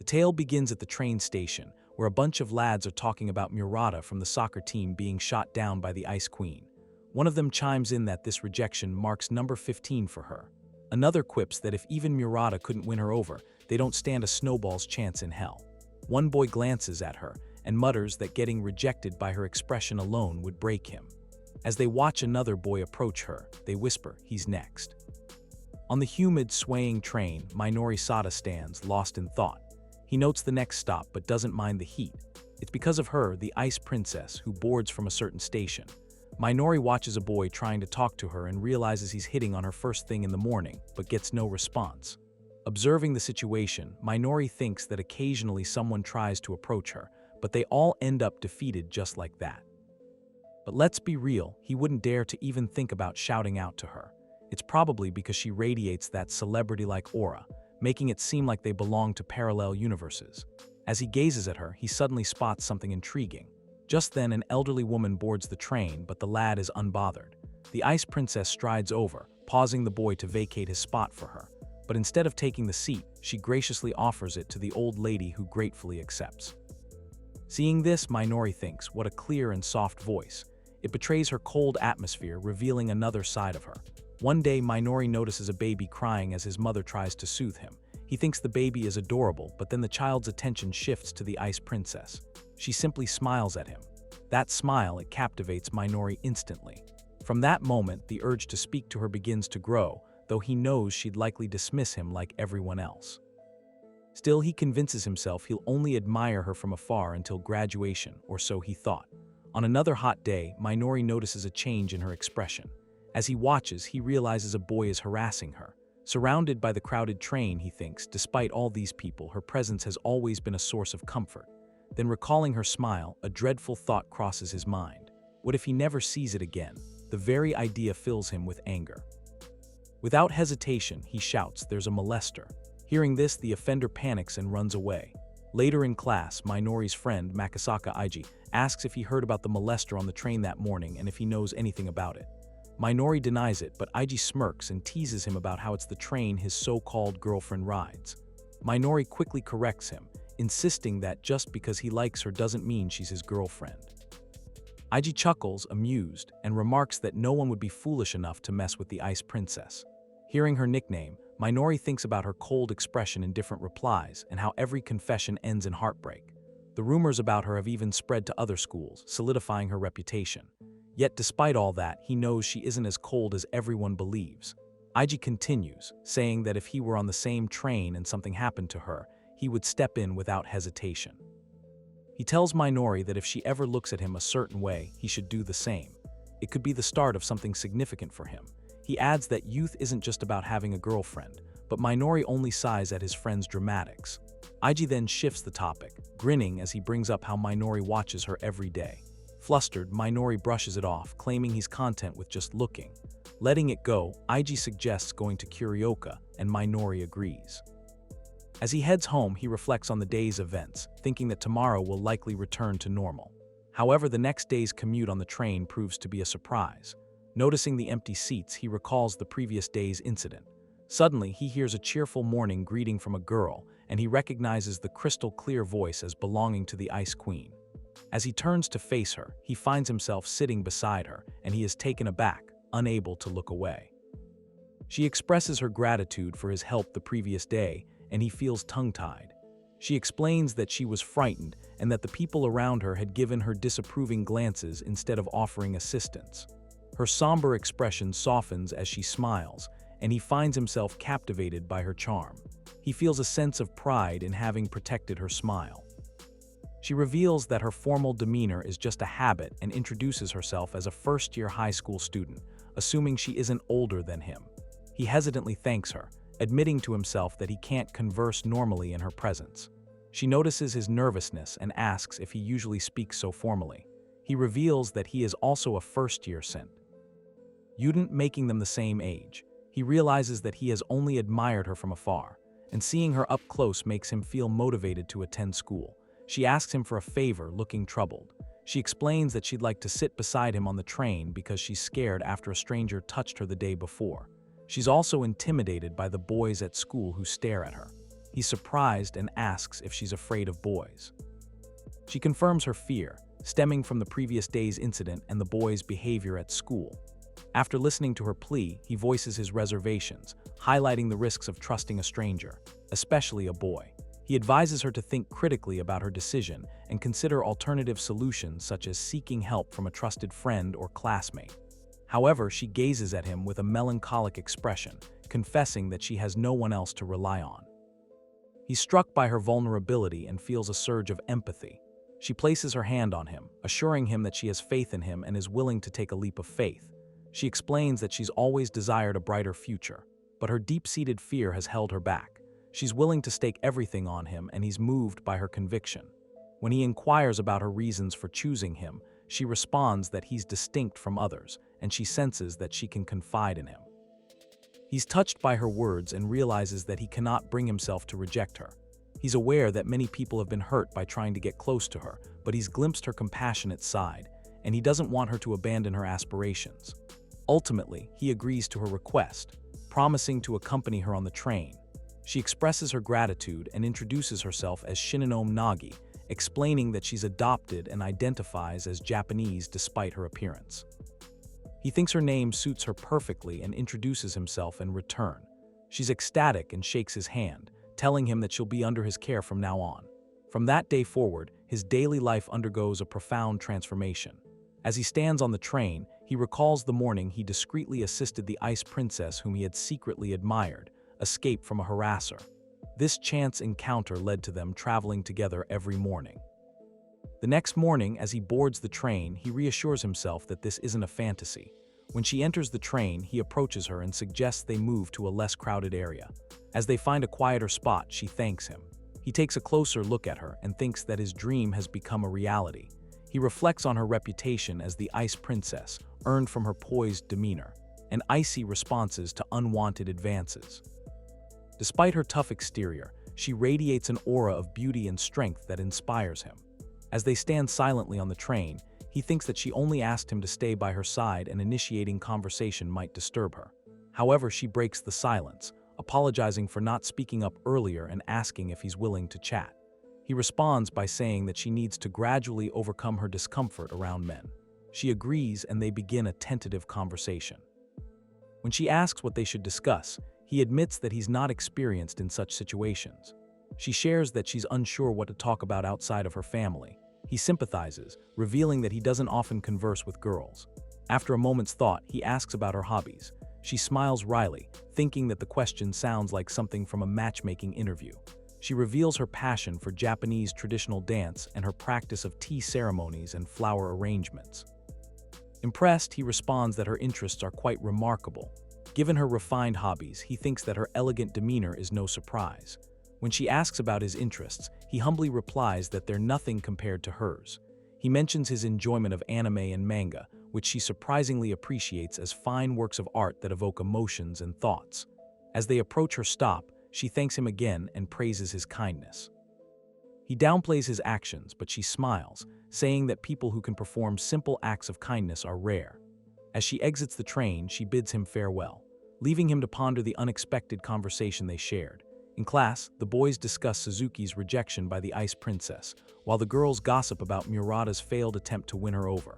The tale begins at the train station, where a bunch of lads are talking about Murata from the soccer team being shot down by the Ice Queen. One of them chimes in that this rejection marks number 15 for her. Another quips that if even Murata couldn't win her over, they don't stand a snowball's chance in hell. One boy glances at her and mutters that getting rejected by her expression alone would break him. As they watch another boy approach her, they whisper, "He's next." On the humid, swaying train, Minori Sada stands, lost in thought. He notes the next stop but doesn't mind the heat. It's because of her, the Ice Princess, who boards from a certain station. Minori watches a boy trying to talk to her and realizes he's hitting on her first thing in the morning, but gets no response. Observing the situation, Minori thinks that occasionally someone tries to approach her, but they all end up defeated just like that. But let's be real, he wouldn't dare to even think about shouting out to her. It's probably because she radiates that celebrity-like aura, making it seem like they belong to parallel universes. As he gazes at her, he suddenly spots something intriguing. Just then, an elderly woman boards the train, but the lad is unbothered. The Ice Princess strides over, pausing the boy to vacate his spot for her. But instead of taking the seat, she graciously offers it to the old lady, who gratefully accepts. Seeing this, Minori thinks, what a clear and soft voice. It betrays her cold atmosphere, revealing another side of her. One day, Minori notices a baby crying as his mother tries to soothe him. He thinks the baby is adorable, but then the child's attention shifts to the Ice Princess. She simply smiles at him. That smile, it captivates Minori instantly. From that moment, the urge to speak to her begins to grow, though he knows she'd likely dismiss him like everyone else. Still, he convinces himself he'll only admire her from afar until graduation, or so he thought. On another hot day, Minori notices a change in her expression. As he watches, he realizes a boy is harassing her. Surrounded by the crowded train, he thinks, despite all these people, her presence has always been a source of comfort. Then, recalling her smile, a dreadful thought crosses his mind. What if he never sees it again? The very idea fills him with anger. Without hesitation, he shouts, "There's a molester." Hearing this, the offender panics and runs away. Later in class, Minori's friend, Makasaka Iji, asks if he heard about the molester on the train that morning and if he knows anything about it. Minori denies it, but Iji smirks and teases him about how it's the train his so-called girlfriend rides. Minori quickly corrects him, insisting that just because he likes her doesn't mean she's his girlfriend. Iji chuckles, amused, and remarks that no one would be foolish enough to mess with the Ice Princess. Hearing her nickname, Minori thinks about her cold expression in different replies and how every confession ends in heartbreak. The rumors about her have even spread to other schools, solidifying her reputation. Yet despite all that, he knows she isn't as cold as everyone believes. Iji continues, saying that if he were on the same train and something happened to her, he would step in without hesitation. He tells Minori that if she ever looks at him a certain way, he should do the same. It could be the start of something significant for him. He adds that youth isn't just about having a girlfriend, but Minori only sighs at his friend's dramatics. Iji then shifts the topic, grinning as he brings up how Minori watches her every day. Flustered, Minori brushes it off, claiming he's content with just looking. Letting it go, Iji suggests going to Kurioka, and Minori agrees. As he heads home, he reflects on the day's events, thinking that tomorrow will likely return to normal. However, the next day's commute on the train proves to be a surprise. Noticing the empty seats, he recalls the previous day's incident. Suddenly, he hears a cheerful morning greeting from a girl, and he recognizes the crystal-clear voice as belonging to the Ice Queen. As he turns to face her, he finds himself sitting beside her, and he is taken aback, unable to look away. She expresses her gratitude for his help the previous day, and he feels tongue-tied. She explains that she was frightened and that the people around her had given her disapproving glances instead of offering assistance. Her somber expression softens as she smiles, and he finds himself captivated by her charm. He feels a sense of pride in having protected her smile. She reveals that her formal demeanor is just a habit and introduces herself as a first-year high school student, assuming she isn't older than him. He hesitantly thanks her, admitting to himself that he can't converse normally in her presence. She notices his nervousness and asks if he usually speaks so formally. He reveals that he is also a first-year student, making them the same age. He realizes that he has only admired her from afar, and seeing her up close makes him feel motivated to attend school. She asks him for a favor, looking troubled. She explains that she'd like to sit beside him on the train because she's scared after a stranger touched her the day before. She's also intimidated by the boys at school who stare at her. He's surprised and asks if she's afraid of boys. She confirms her fear, stemming from the previous day's incident and the boy's behavior at school. After listening to her plea, he voices his reservations, highlighting the risks of trusting a stranger, especially a boy. He advises her to think critically about her decision and consider alternative solutions such as seeking help from a trusted friend or classmate. However, she gazes at him with a melancholic expression, confessing that she has no one else to rely on. He's struck by her vulnerability and feels a surge of empathy. She places her hand on him, assuring him that she has faith in him and is willing to take a leap of faith. She explains that she's always desired a brighter future, but her deep-seated fear has held her back. She's willing to stake everything on him, and he's moved by her conviction. When he inquires about her reasons for choosing him, she responds that he's distinct from others, and she senses that she can confide in him. He's touched by her words and realizes that he cannot bring himself to reject her. He's aware that many people have been hurt by trying to get close to her, but he's glimpsed her compassionate side, and he doesn't want her to abandon her aspirations. Ultimately, he agrees to her request, promising to accompany her on the train. She expresses her gratitude and introduces herself as Shinonome Nagi, explaining that she's adopted and identifies as Japanese despite her appearance. He thinks her name suits her perfectly and introduces himself in return. She's ecstatic and shakes his hand, telling him that she'll be under his care from now on. From that day forward, his daily life undergoes a profound transformation. As he stands on the train, he recalls the morning he discreetly assisted the ice princess whom he had secretly admired escape from a harasser. This chance encounter led to them traveling together every morning. The next morning, as he boards the train, he reassures himself that this isn't a fantasy. When she enters the train, he approaches her and suggests they move to a less crowded area. As they find a quieter spot, she thanks him. He takes a closer look at her and thinks that his dream has become a reality. He reflects on her reputation as the Ice Princess, earned from her poised demeanor, and icy responses to unwanted advances. Despite her tough exterior, she radiates an aura of beauty and strength that inspires him. As they stand silently on the train, he thinks that she only asked him to stay by her side and initiating conversation might disturb her. However, she breaks the silence, apologizing for not speaking up earlier and asking if he's willing to chat. He responds by saying that she needs to gradually overcome her discomfort around men. She agrees and they begin a tentative conversation. When she asks what they should discuss, he admits that he's not experienced in such situations. She shares that she's unsure what to talk about outside of her family. He sympathizes, revealing that he doesn't often converse with girls. After a moment's thought, he asks about her hobbies. She smiles wryly, thinking that the question sounds like something from a matchmaking interview. She reveals her passion for Japanese traditional dance and her practice of tea ceremonies and flower arrangements. Impressed, he responds that her interests are quite remarkable. Given her refined hobbies, he thinks that her elegant demeanor is no surprise. When she asks about his interests, he humbly replies that they're nothing compared to hers. He mentions his enjoyment of anime and manga, which she surprisingly appreciates as fine works of art that evoke emotions and thoughts. As they approach her stop, she thanks him again and praises his kindness. He downplays his actions, but she smiles, saying that people who can perform simple acts of kindness are rare. As she exits the train, she bids him farewell, leaving him to ponder the unexpected conversation they shared. In class, the boys discuss Suzuki's rejection by the Ice Princess, while the girls gossip about Murata's failed attempt to win her over.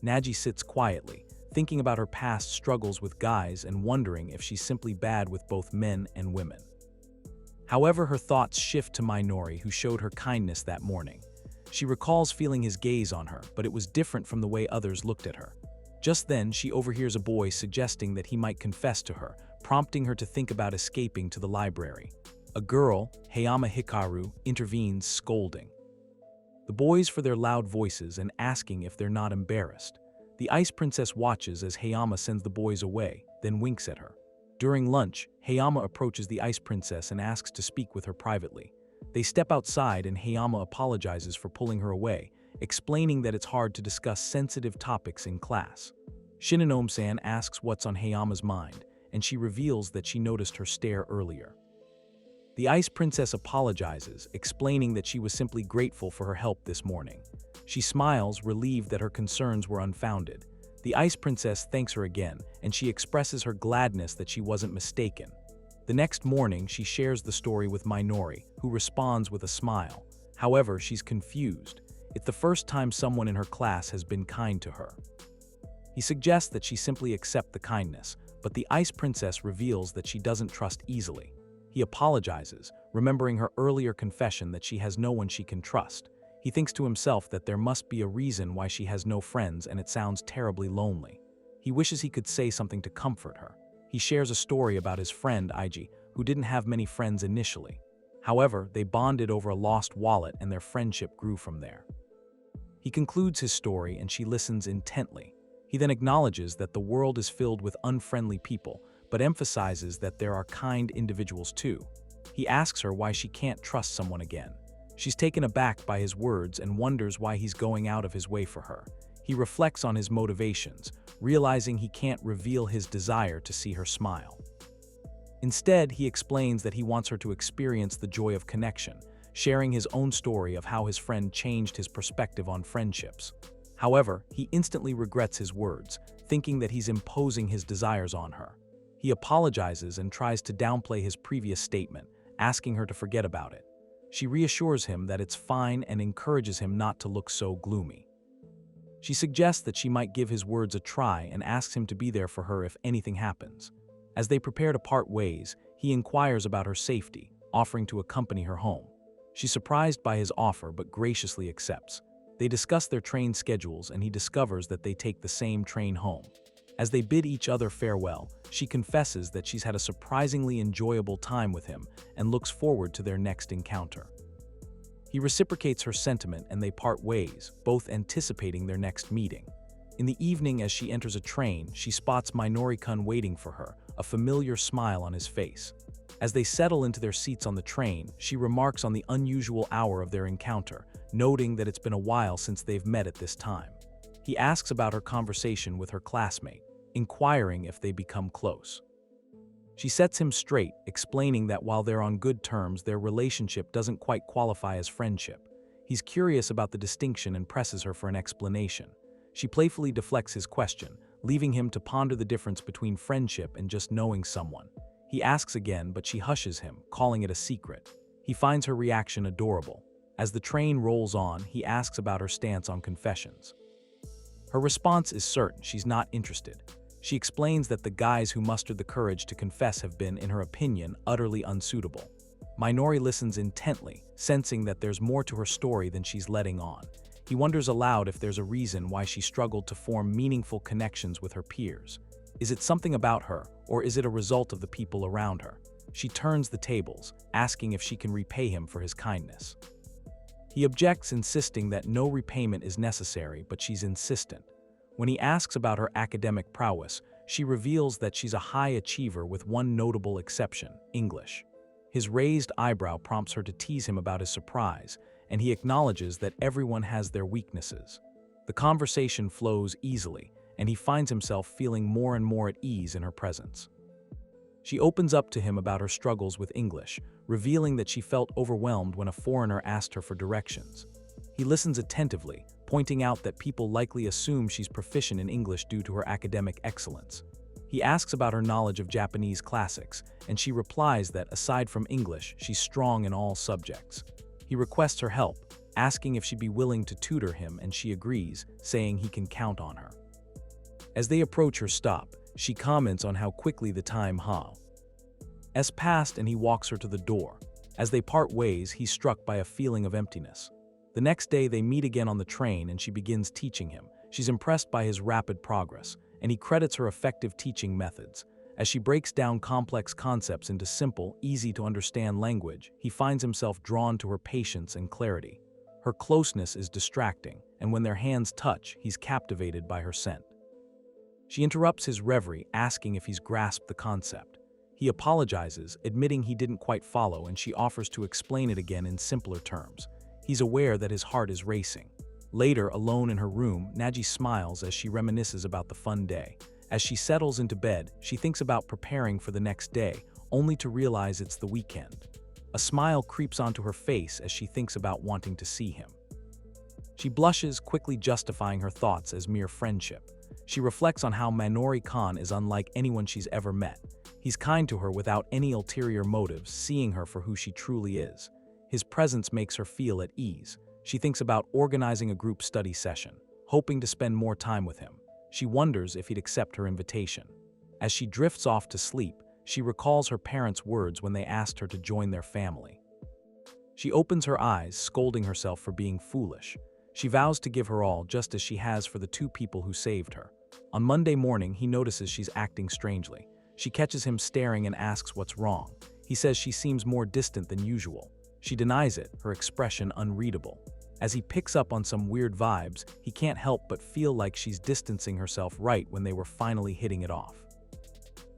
Naji sits quietly, thinking about her past struggles with guys and wondering if she's simply bad with both men and women. However, her thoughts shift to Minori, who showed her kindness that morning. She recalls feeling his gaze on her, but it was different from the way others looked at her. Just then, she overhears a boy suggesting that he might confess to her, prompting her to think about escaping to the library. A girl, Hayama Hikaru, intervenes, scolding the boys for their loud voices and asking if they're not embarrassed. The Ice Princess watches as Hayama sends the boys away, then winks at her. During lunch, Hayama approaches the Ice Princess and asks to speak with her privately. They step outside and Hayama apologizes for pulling her away, explaining that it's hard to discuss sensitive topics in class. Shinonome-san asks what's on Hayama's mind, and she reveals that she noticed her stare earlier. The Ice Princess apologizes, explaining that she was simply grateful for her help this morning. She smiles, relieved that her concerns were unfounded. The Ice Princess thanks her again, and she expresses her gladness that she wasn't mistaken. The next morning, she shares the story with Minori, who responds with a smile. However, she's confused. It's the first time someone in her class has been kind to her. He suggests that she simply accept the kindness, but the Ice Princess reveals that she doesn't trust easily. He apologizes, remembering her earlier confession that she has no one she can trust. He thinks to himself that there must be a reason why she has no friends and it sounds terribly lonely. He wishes he could say something to comfort her. He shares a story about his friend Iji, who didn't have many friends initially. However, they bonded over a lost wallet and their friendship grew from there. He concludes his story and she listens intently. He then acknowledges that the world is filled with unfriendly people, but emphasizes that there are kind individuals too. He asks her why she can't trust someone again. She's taken aback by his words and wonders why he's going out of his way for her. He reflects on his motivations, realizing he can't reveal his desire to see her smile. Instead, he explains that he wants her to experience the joy of connection, sharing his own story of how his friend changed his perspective on friendships. However, he instantly regrets his words, thinking that he's imposing his desires on her. He apologizes and tries to downplay his previous statement, asking her to forget about it. She reassures him that it's fine and encourages him not to look so gloomy. She suggests that she might give his words a try and asks him to be there for her if anything happens. As they prepare to part ways, he inquires about her safety, offering to accompany her home. She's surprised by his offer but graciously accepts. They discuss their train schedules and he discovers that they take the same train home. As they bid each other farewell, she confesses that she's had a surprisingly enjoyable time with him and looks forward to their next encounter. He reciprocates her sentiment and they part ways, both anticipating their next meeting. In the evening, as she enters a train, she spots Minori-kun waiting for her, a familiar smile on his face. As they settle into their seats on the train, she remarks on the unusual hour of their encounter, noting that it's been a while since they've met at this time. He asks about her conversation with her classmate, inquiring if they become close. She sets him straight, explaining that while they're on good terms, their relationship doesn't quite qualify as friendship. He's curious about the distinction and presses her for an explanation. She playfully deflects his question, leaving him to ponder the difference between friendship and just knowing someone. He asks again, but she hushes him, calling it a secret. He finds her reaction adorable. As the train rolls on, he asks about her stance on confessions. Her response is certain she's not interested. She explains that the guys who mustered the courage to confess have been, in her opinion, utterly unsuitable. Minori listens intently, sensing that there's more to her story than she's letting on. He wonders aloud if there's a reason why she struggled to form meaningful connections with her peers. Is it something about her, or is it a result of the people around her? She turns the tables, asking if she can repay him for his kindness. He objects, insisting that no repayment is necessary, but she's insistent. When he asks about her academic prowess, she reveals that she's a high achiever with one notable exception: English. His raised eyebrow prompts her to tease him about his surprise, and he acknowledges that everyone has their weaknesses. The conversation flows easily, and he finds himself feeling more and more at ease in her presence. She opens up to him about her struggles with English, revealing that she felt overwhelmed when a foreigner asked her for directions. He listens attentively, pointing out that people likely assume she's proficient in English due to her academic excellence. He asks about her knowledge of Japanese classics, and she replies that aside from English, she's strong in all subjects. He requests her help, asking if she'd be willing to tutor him, and she agrees, saying he can count on her. As they approach her stop, she comments on how quickly the time has passed, and he walks her to the door. As they part ways, he's struck by a feeling of emptiness. The next day, they meet again on the train, and she begins teaching him. She's impressed by his rapid progress, and he credits her effective teaching methods. As she breaks down complex concepts into simple, easy-to-understand language, he finds himself drawn to her patience and clarity. Her closeness is distracting, and when their hands touch, he's captivated by her scent. She interrupts his reverie, asking if he's grasped the concept. He apologizes, admitting he didn't quite follow, and she offers to explain it again in simpler terms. He's aware that his heart is racing. Later, alone in her room, Naji smiles as she reminisces about the fun day. As she settles into bed, she thinks about preparing for the next day, only to realize it's the weekend. A smile creeps onto her face as she thinks about wanting to see him. She blushes, quickly justifying her thoughts as mere friendship. She reflects on how Minori-kun is unlike anyone she's ever met. He's kind to her without any ulterior motives, seeing her for who she truly is. His presence makes her feel at ease. She thinks about organizing a group study session, hoping to spend more time with him. She wonders if he'd accept her invitation. As she drifts off to sleep, she recalls her parents' words when they asked her to join their family. She opens her eyes, scolding herself for being foolish. She vows to give her all, just as she has for the two people who saved her. On Monday morning, he notices she's acting strangely. She catches him staring and asks what's wrong. He says she seems more distant than usual. She denies it, her expression unreadable. As he picks up on some weird vibes, he can't help but feel like she's distancing herself right when they were finally hitting it off.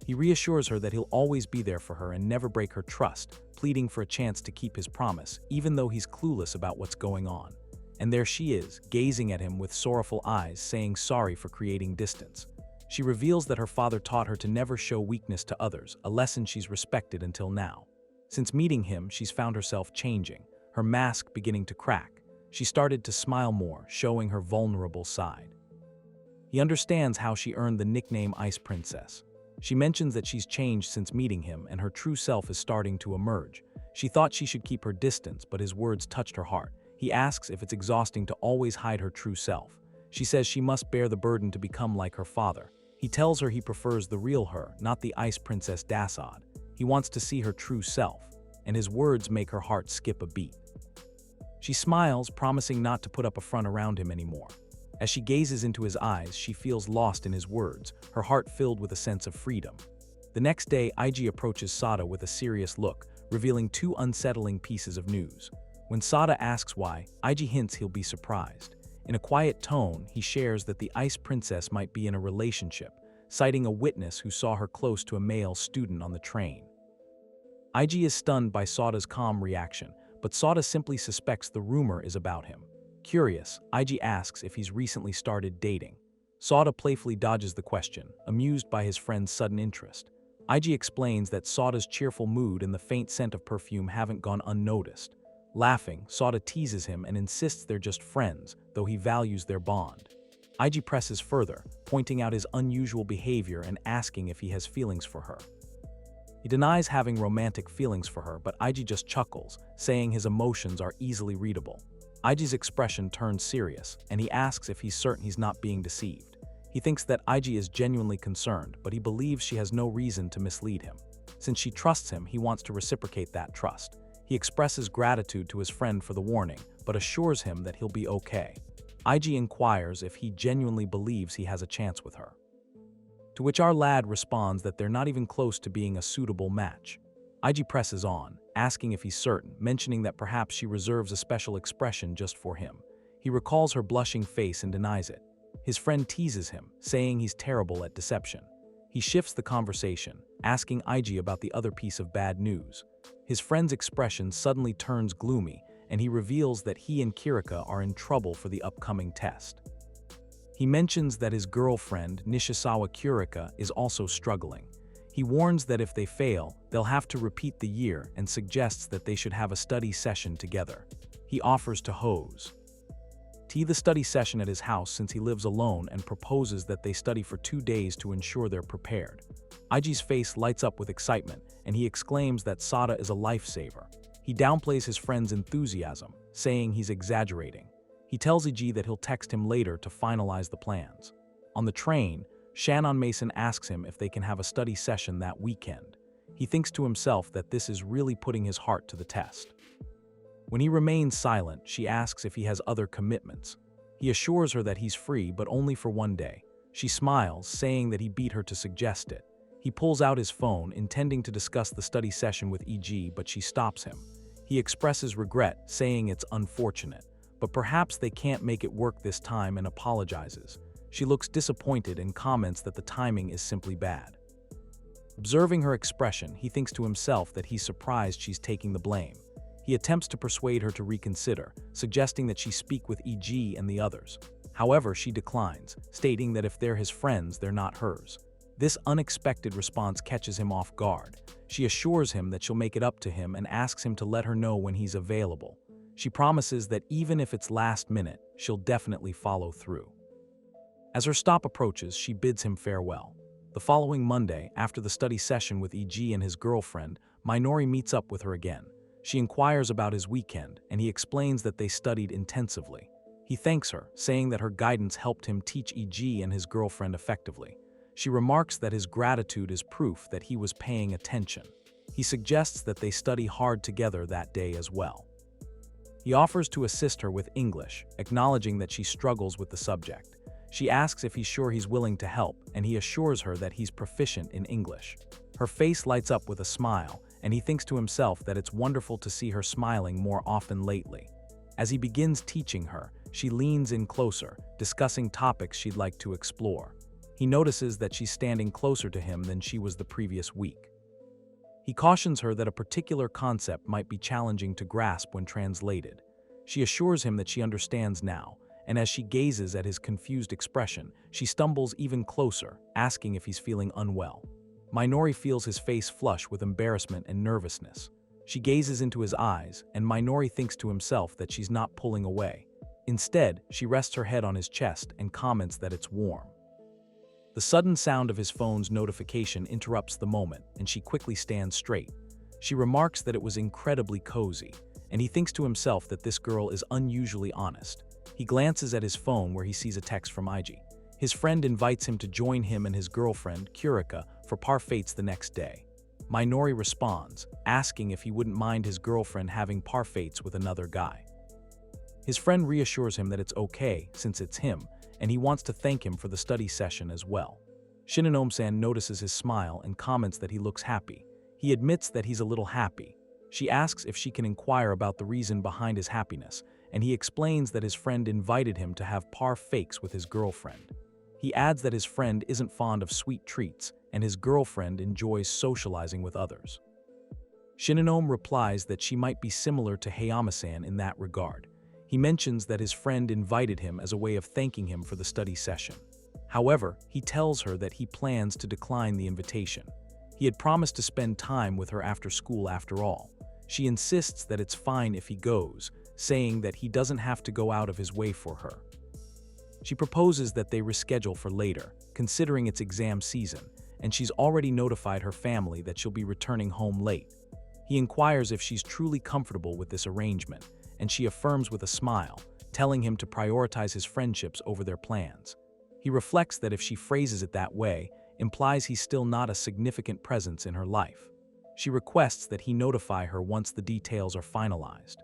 He reassures her that he'll always be there for her and never break her trust, pleading for a chance to keep his promise, even though he's clueless about what's going on. And there she is, gazing at him with sorrowful eyes, saying sorry for creating distance. She reveals that her father taught her to never show weakness to others, a lesson she's respected until now. Since meeting him, she's found herself changing, her mask beginning to crack. She started to smile more, showing her vulnerable side. He understands how she earned the nickname Ice Princess. She mentions that she's changed since meeting him and her true self is starting to emerge. She thought she should keep her distance, but his words touched her heart. He asks if it's exhausting to always hide her true self. She says she must bear the burden to become like her father. He tells her he prefers the real her, not the Ice Princess Dasod. He wants to see her true self, and his words make her heart skip a beat. She smiles, promising not to put up a front around him anymore. As she gazes into his eyes, she feels lost in his words, her heart filled with a sense of freedom. The next day, IG approaches Sada with a serious look, revealing two unsettling pieces of news. When Sada asks why, IG hints he'll be surprised. In a quiet tone, he shares that the Ice Princess might be in a relationship, citing a witness who saw her close to a male student on the train. IG is stunned by Sada's calm reaction, but Sada simply suspects the rumor is about him. Curious, IG asks if he's recently started dating. Sada playfully dodges the question, amused by his friend's sudden interest. IG explains that Sada's cheerful mood and the faint scent of perfume haven't gone unnoticed. Laughing, Sada teases him and insists they're just friends, though he values their bond. IG presses further, pointing out his unusual behavior and asking if he has feelings for her. He denies having romantic feelings for her, but IG just chuckles, saying his emotions are easily readable. IG's expression turns serious, and he asks if he's certain he's not being deceived. He thinks that IG is genuinely concerned, but he believes she has no reason to mislead him. Since she trusts him, he wants to reciprocate that trust. He expresses gratitude to his friend for the warning, but assures him that he'll be okay. IG inquires if he genuinely believes he has a chance with her. To which our lad responds that they're not even close to being a suitable match. IG presses on, asking if he's certain, mentioning that perhaps she reserves a special expression just for him. He recalls her blushing face and denies it. His friend teases him, saying he's terrible at deception. He shifts the conversation, asking IG about the other piece of bad news. His friend's expression suddenly turns gloomy, and he reveals that he and Kirika are in trouble for the upcoming test. He mentions that his girlfriend, Nishisawa Kirika, is also struggling. He warns that if they fail, they'll have to repeat the year and suggests that they should have a study session together. He offers to host the study session at his house since he lives alone and proposes that they study for 2 days to ensure they're prepared. IG's face lights up with excitement, and he exclaims that Sada is a lifesaver. He downplays his friend's enthusiasm, saying he's exaggerating. He tells IG that he'll text him later to finalize the plans. On the train, Shannon Mason asks him if they can have a study session that weekend. He thinks to himself that this is really putting his heart to the test. When he remains silent, she asks if he has other commitments. He assures her that he's free, but only for 1 day. She smiles, saying that he beat her to suggest it. He pulls out his phone, intending to discuss the study session with EG, but she stops him. He expresses regret, saying it's unfortunate, but perhaps they can't make it work this time, and apologizes. She looks disappointed and comments that the timing is simply bad. Observing her expression, he thinks to himself that he's surprised she's taking the blame. He attempts to persuade her to reconsider, suggesting that she speak with EG and the others. However, she declines, stating that if they're his friends, they're not hers. This unexpected response catches him off guard. She assures him that she'll make it up to him and asks him to let her know when he's available. She promises that even if it's last minute, she'll definitely follow through. As her stop approaches, she bids him farewell. The following Monday, after the study session with EG and his girlfriend, Minori meets up with her again. She inquires about his weekend, and he explains that they studied intensively. He thanks her, saying that her guidance helped him teach EG and his girlfriend effectively. She remarks that his gratitude is proof that he was paying attention. He suggests that they study hard together that day as well. He offers to assist her with English, acknowledging that she struggles with the subject. She asks if he's sure he's willing to help, and he assures her that he's proficient in English. Her face lights up with a smile, and he thinks to himself that it's wonderful to see her smiling more often lately. As he begins teaching her, she leans in closer, discussing topics she'd like to explore. He notices that she's standing closer to him than she was the previous week. He cautions her that a particular concept might be challenging to grasp when translated. She assures him that she understands now, and as she gazes at his confused expression, she stumbles even closer, asking if he's feeling unwell. Minori feels his face flush with embarrassment and nervousness. She gazes into his eyes, and Minori thinks to himself that she's not pulling away. Instead, she rests her head on his chest and comments that it's warm. The sudden sound of his phone's notification interrupts the moment, and she quickly stands straight. She remarks that it was incredibly cozy, and he thinks to himself that this girl is unusually honest. He glances at his phone where he sees a text from IG. His friend invites him to join him and his girlfriend, Kurika, for parfaits the next day. Minori responds, asking if he wouldn't mind his girlfriend having parfaits with another guy. His friend reassures him that it's okay since it's him, and he wants to thank him for the study session as well. Shinonome-san notices his smile and comments that he looks happy. He admits that he's a little happy. She asks if she can inquire about the reason behind his happiness, and he explains that his friend invited him to have parfaits with his girlfriend. He adds that his friend isn't fond of sweet treats, and his girlfriend enjoys socializing with others. Shinonome replies that she might be similar to Hayama-san in that regard. He mentions that his friend invited him as a way of thanking him for the study session. However, he tells her that he plans to decline the invitation. He had promised to spend time with her after school after all. She insists that it's fine if he goes, saying that he doesn't have to go out of his way for her. She proposes that they reschedule for later, considering it's exam season, and she's already notified her family that she'll be returning home late. He inquires if she's truly comfortable with this arrangement, and she affirms with a smile, telling him to prioritize his friendships over their plans. He reflects that if she phrases it that way, implies he's still not a significant presence in her life. She requests that he notify her once the details are finalized.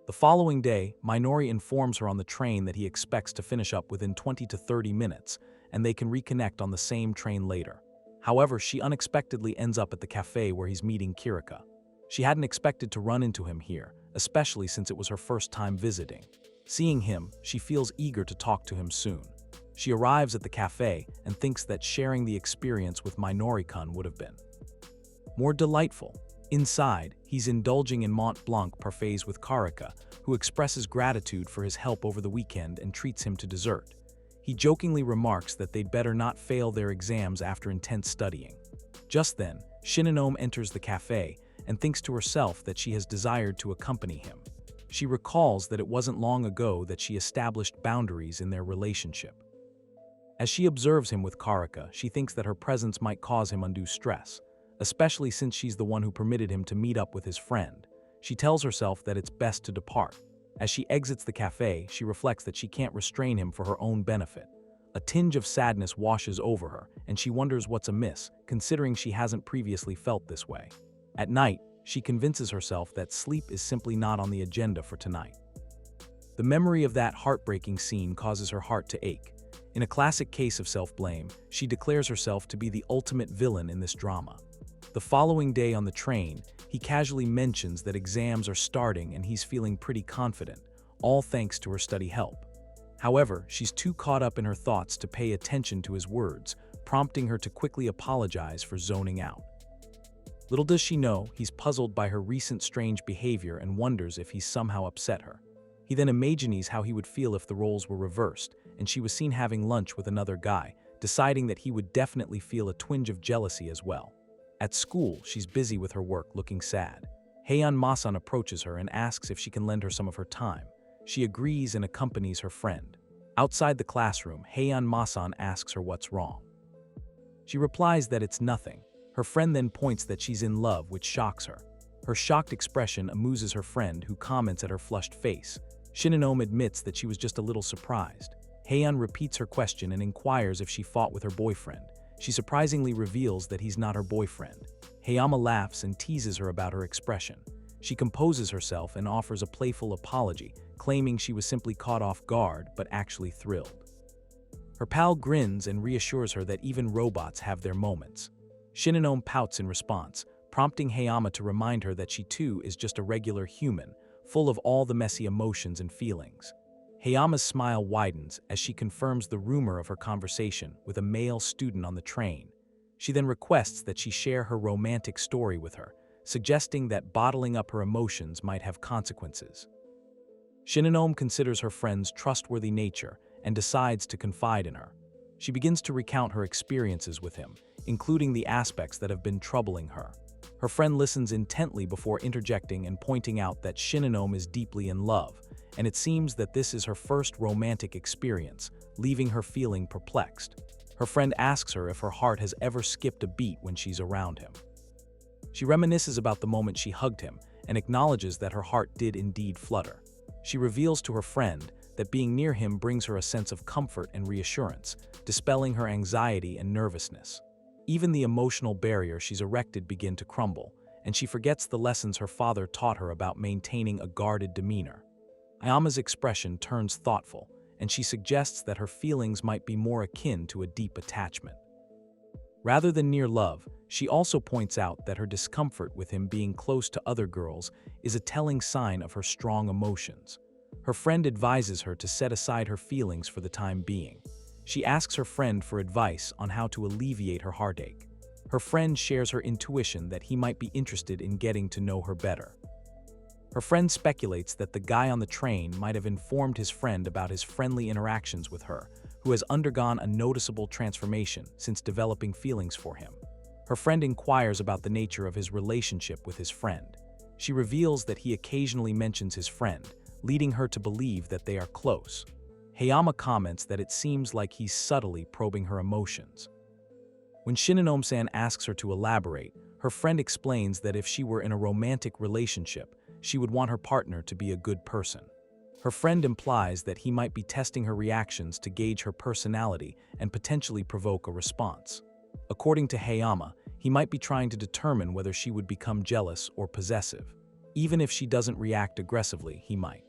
The following day, Minori informs her on the train that he expects to finish up within 20 to 30 minutes, and they can reconnect on the same train later. However, she unexpectedly ends up at the cafe where he's meeting Kurika. She hadn't expected to run into him here, especially since it was her first time visiting. Seeing him, she feels eager to talk to him soon. She arrives at the cafe and thinks that sharing the experience with Minori-kun would have been more delightful. Inside, he's indulging in Mont Blanc parfaits with Kurika, who expresses gratitude for his help over the weekend and treats him to dessert. He jokingly remarks that they'd better not fail their exams after intense studying. Just then, Shinonome enters the cafe and thinks to herself that she has desired to accompany him. She recalls that it wasn't long ago that she established boundaries in their relationship. As she observes him with Kurika, she thinks that her presence might cause him undue stress, especially since she's the one who permitted him to meet up with his friend. She tells herself that it's best to depart. As she exits the cafe, she reflects that she can't restrain him for her own benefit. A tinge of sadness washes over her, and she wonders what's amiss, considering she hasn't previously felt this way. At night, she convinces herself that sleep is simply not on the agenda for tonight. The memory of that heartbreaking scene causes her heart to ache. In a classic case of self-blame, she declares herself to be the ultimate villain in this drama. The following day on the train, he casually mentions that exams are starting and he's feeling pretty confident, all thanks to her study help. However, she's too caught up in her thoughts to pay attention to his words, prompting her to quickly apologize for zoning out. Little does she know, he's puzzled by her recent strange behavior and wonders if he's somehow upset her. He then imagines how he would feel if the roles were reversed, and she was seen having lunch with another guy, deciding that he would definitely feel a twinge of jealousy as well. At school, she's busy with her work, looking sad. Heian-ma-san approaches her and asks if she can lend her some of her time. She agrees and accompanies her friend. Outside the classroom, Heian-ma-san asks her what's wrong. She replies that it's nothing. Her friend then points that she's in love, which shocks her. Her shocked expression amuses her friend, who comments at her flushed face. Shinonome admits that she was just a little surprised. Heian repeats her question and inquires if she fought with her boyfriend. She surprisingly reveals that he's not her boyfriend. Hayama laughs and teases her about her expression. She composes herself and offers a playful apology, claiming she was simply caught off guard but actually thrilled. Her pal grins and reassures her that even robots have their moments. Shinonome pouts in response, prompting Hayama to remind her that she too is just a regular human, full of all the messy emotions and feelings. Hayama's smile widens as she confirms the rumor of her conversation with a male student on the train. She then requests that she share her romantic story with her, suggesting that bottling up her emotions might have consequences. Shinonome considers her friend's trustworthy nature and decides to confide in her. She begins to recount her experiences with him, including the aspects that have been troubling her. Her friend listens intently before interjecting and pointing out that Shinonome is deeply in love, and it seems that this is her first romantic experience, leaving her feeling perplexed. Her friend asks her if her heart has ever skipped a beat when she's around him. She reminisces about the moment she hugged him and acknowledges that her heart did indeed flutter. She reveals to her friend that being near him brings her a sense of comfort and reassurance, dispelling her anxiety and nervousness. Even the emotional barrier she's erected begin to crumble, and she forgets the lessons her father taught her about maintaining a guarded demeanor. Ayama's expression turns thoughtful, and she suggests that her feelings might be more akin to a deep attachment. Rather than near love, she also points out that her discomfort with him being close to other girls is a telling sign of her strong emotions. Her friend advises her to set aside her feelings for the time being. She asks her friend for advice on how to alleviate her heartache. Her friend shares her intuition that he might be interested in getting to know her better. Her friend speculates that the guy on the train might have informed his friend about his friendly interactions with her, who has undergone a noticeable transformation since developing feelings for him. Her friend inquires about the nature of his relationship with his friend. She reveals that he occasionally mentions his friend, leading her to believe that they are close. Hayama comments that it seems like he's subtly probing her emotions. When Shinonome-san asks her to elaborate, her friend explains that if she were in a romantic relationship, she would want her partner to be a good person. Her friend implies that he might be testing her reactions to gauge her personality and potentially provoke a response. According to Hayama, he might be trying to determine whether she would become jealous or possessive. Even if she doesn't react aggressively, he might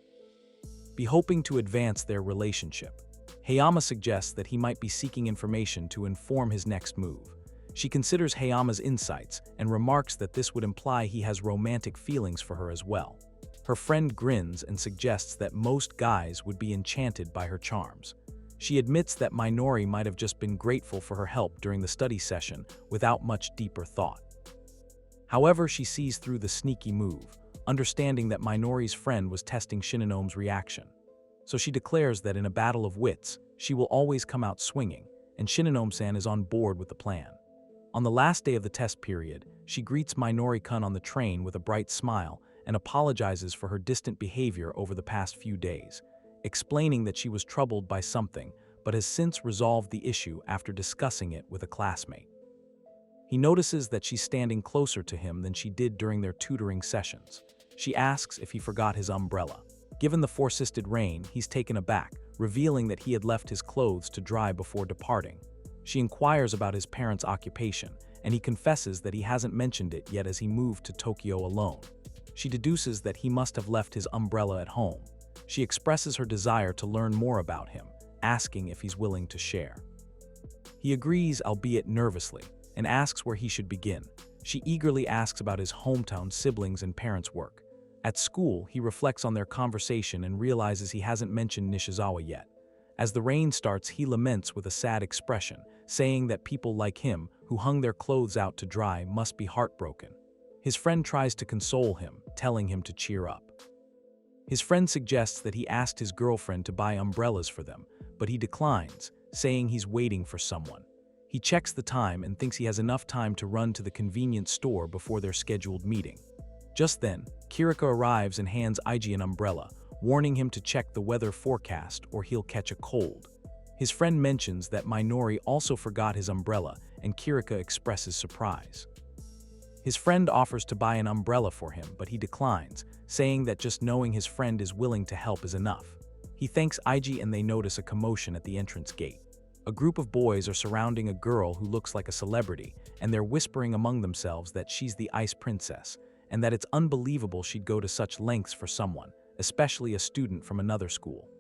be hoping to advance their relationship. Hayama suggests that he might be seeking information to inform his next move. She considers Hayama's insights and remarks that this would imply he has romantic feelings for her as well. Her friend grins and suggests that most guys would be enchanted by her charms. She admits that Minori might have just been grateful for her help during the study session without much deeper thought. However, she sees through the sneaky move, understanding that Minori's friend was testing Shinonome's reaction. So she declares that in a battle of wits, she will always come out swinging, and Shinonome-san is on board with the plan. On the last day of the test period, she greets Minori-kun on the train with a bright smile and apologizes for her distant behavior over the past few days, explaining that she was troubled by something but has since resolved the issue after discussing it with a classmate. He notices that she's standing closer to him than she did during their tutoring sessions. She asks if he forgot his umbrella. Given the four-sisted rain, he's taken aback, revealing that he had left his clothes to dry before departing. She inquires about his parents' occupation, and he confesses that he hasn't mentioned it yet as he moved to Tokyo alone. She deduces that he must have left his umbrella at home. She expresses her desire to learn more about him, asking if he's willing to share. He agrees, albeit nervously, and asks where he should begin. She eagerly asks about his hometown siblings and parents' work. At school, he reflects on their conversation and realizes he hasn't mentioned Nishizawa yet. As the rain starts, he laments with a sad expression, saying that people like him, who hung their clothes out to dry, must be heartbroken. His friend tries to console him, telling him to cheer up. His friend suggests that he asked his girlfriend to buy umbrellas for them, but he declines, saying he's waiting for someone. He checks the time and thinks he has enough time to run to the convenience store before their scheduled meeting. Just then, Kirika arrives and hands Iji an umbrella, warning him to check the weather forecast or he'll catch a cold. His friend mentions that Minori also forgot his umbrella, and Kirika expresses surprise. His friend offers to buy an umbrella for him, but he declines, saying that just knowing his friend is willing to help is enough. He thanks IG and they notice a commotion at the entrance gate. A group of boys are surrounding a girl who looks like a celebrity, and they're whispering among themselves that she's the Ice Princess, and that it's unbelievable she'd go to such lengths for someone, especially a student from another school.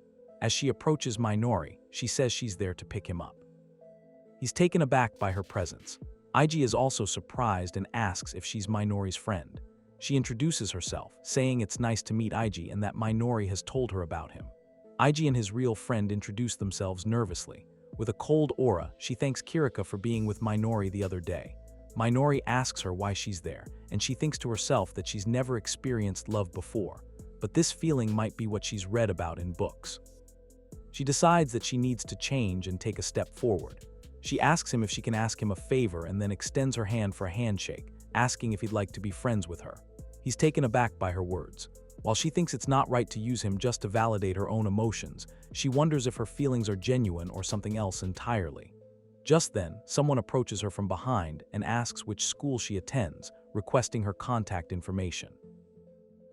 As she approaches Minori, she says she's there to pick him up. He's taken aback by her presence. IG is also surprised and asks if she's Minori's friend. She introduces herself, saying it's nice to meet IG and that Minori has told her about him. IG and his real friend introduce themselves nervously. With a cold aura, she thanks Kirika for being with Minori the other day. Minori asks her why she's there, and she thinks to herself that she's never experienced love before, but this feeling might be what she's read about in books. She decides that she needs to change and take a step forward. She asks him if she can ask him a favor and then extends her hand for a handshake, asking if he'd like to be friends with her. He's taken aback by her words. While she thinks it's not right to use him just to validate her own emotions, she wonders if her feelings are genuine or something else entirely. Just then, someone approaches her from behind and asks which school she attends, requesting her contact information.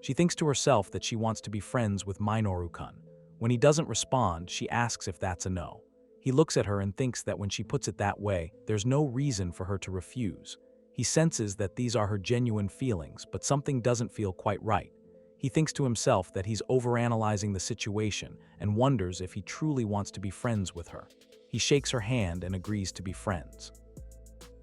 She thinks to herself that she wants to be friends with Minoru-kun. When he doesn't respond, she asks if that's a no. He looks at her and thinks that when she puts it that way, there's no reason for her to refuse. He senses that these are her genuine feelings, but something doesn't feel quite right. He thinks to himself that he's overanalyzing the situation and wonders if he truly wants to be friends with her. He shakes her hand and agrees to be friends.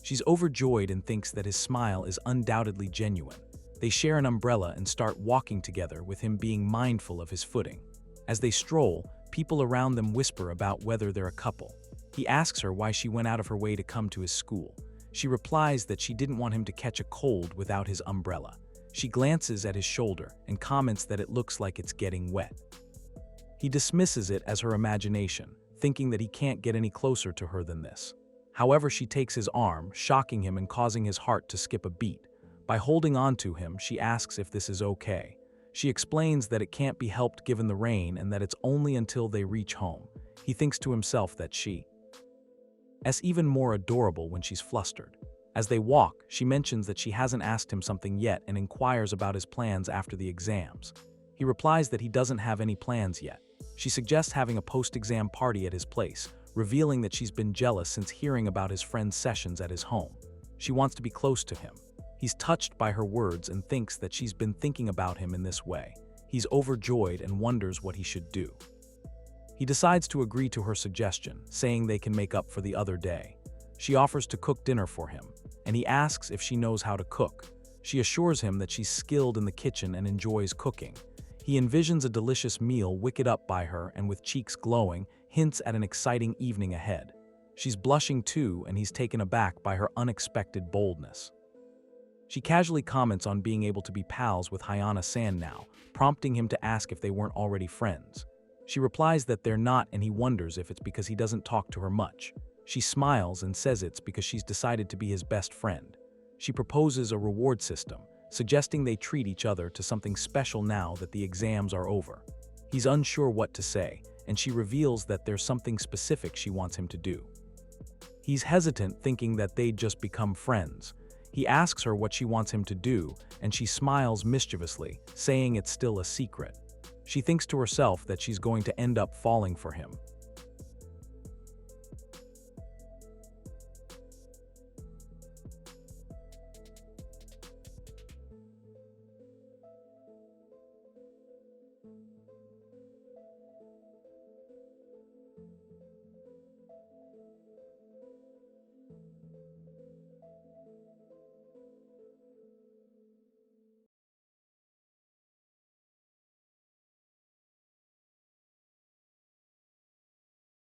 She's overjoyed and thinks that his smile is undoubtedly genuine. They share an umbrella and start walking together, with him being mindful of his footing. As they stroll, people around them whisper about whether they're a couple. He asks her why she went out of her way to come to his school. She replies that she didn't want him to catch a cold without his umbrella. She glances at his shoulder and comments that it looks like it's getting wet. He dismisses it as her imagination, thinking that he can't get any closer to her than this. However, she takes his arm, shocking him and causing his heart to skip a beat. By holding on to him, she asks if this is okay. She explains that it can't be helped given the rain and that it's only until they reach home. He thinks to himself that she's even more adorable when she's flustered. As they walk, she mentions that she hasn't asked him something yet and inquires about his plans after the exams. He replies that he doesn't have any plans yet. She suggests having a post-exam party at his place, revealing that she's been jealous since hearing about his friend's sessions at his home. She wants to be close to him. He's touched by her words and thinks that she's been thinking about him in this way. He's overjoyed and wonders what he should do. He decides to agree to her suggestion, saying they can make up for the other day. She offers to cook dinner for him, and he asks if she knows how to cook. She assures him that she's skilled in the kitchen and enjoys cooking. He envisions a delicious meal wicked up by her and with cheeks glowing, hints at an exciting evening ahead. She's blushing too, and he's taken aback by her unexpected boldness. She casually comments on being able to be pals with Hayana-san now, prompting him to ask if they weren't already friends. She replies that they're not, and he wonders if it's because he doesn't talk to her much. She smiles and says it's because she's decided to be his best friend. She proposes a reward system, suggesting they treat each other to something special now that the exams are over. He's unsure what to say, and she reveals that there's something specific she wants him to do. He's hesitant, thinking that they'd just become friends. He asks her what she wants him to do, and she smiles mischievously, saying it's still a secret. She thinks to herself that she's going to end up falling for him.